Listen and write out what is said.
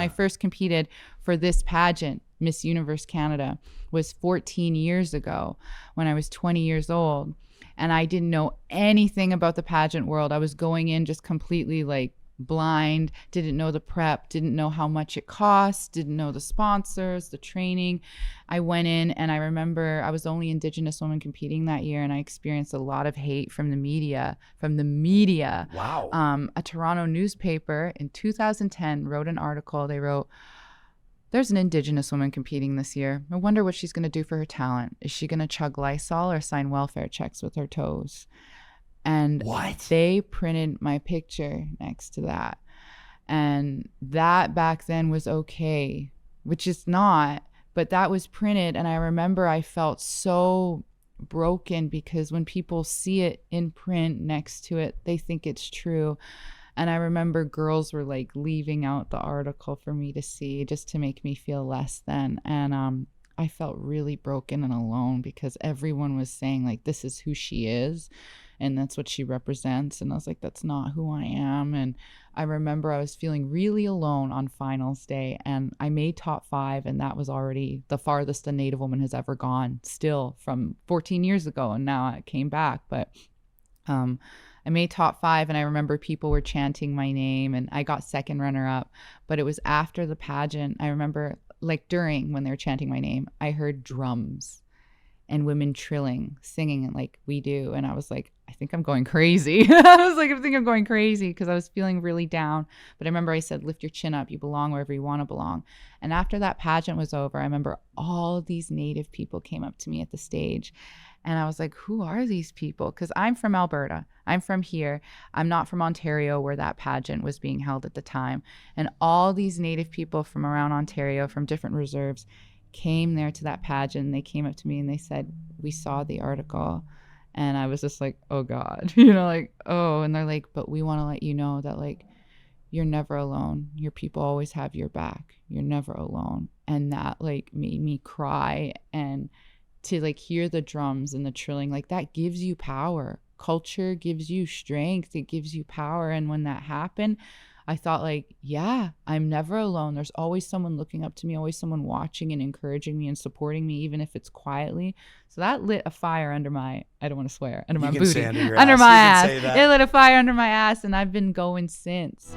I first competed for this pageant, Miss Universe Canada, was 14 years ago when I was 20 years old. And I didn't know anything about the pageant world. I was going in just completely like blind, didn't know the prep, didn't know how much it cost, didn't know the sponsors, the training. I went in, and I remember I was the only Indigenous woman competing that year, and I experienced a lot of hate from the media. Wow. A Toronto newspaper in 2010 wrote an article. They wrote, "There's an Indigenous woman competing this year. I wonder what she's going to do for her talent. Is she going to chug Lysol or sign welfare checks with her toes?" And What? they printed my picture next to that. And that back then was okay, which is not, but that was printed. And I remember I felt so broken because when people see it in print next to it, they think it's true. And I remember girls were like leaving out the article for me to see just to make me feel less than. And I felt really broken and alone because everyone was saying like, this is who she is and that's what she represents. And I was like, that's not who I am. And I remember I was feeling really alone on finals day, and I made top 5, and that was already the farthest a Native woman has ever gone, still from 14 years ago. And now I came back, but I made top 5, and I remember people were chanting my name, and I got second runner up. But it was after the pageant. I remember like during when they were chanting my name, I heard drums and women trilling, singing it like we do. And I was like, I think I'm going crazy. I was like, I think I'm going crazy because I was feeling really down. But I remember I said, lift your chin up. You belong wherever you want to belong. And after that pageant was over, I remember all these Native people came up to me at the stage. And I was like, who are these people? Because I'm from Alberta. I'm from here. I'm not from Ontario where that pageant was being held at the time. And all these Native people from around Ontario, from different reserves, came there to that pageant. They came up to me and they said, we saw the article. And I was just like, oh God, like, oh. And they're like, but we want to let you know that like, you're never alone. Your people always have your back. You're never alone. And that like made me cry. And to like hear the drums and the trilling, like that gives you power. Culture gives you strength. It gives you power. And when that happened, I thought like, yeah, I'm never alone. There's always someone looking up to me, always someone watching and encouraging me and supporting me, even if it's quietly. So that lit a fire under my, I don't want to swear, under my booty, under my ass. ass. It lit a fire under my ass, and I've been going since.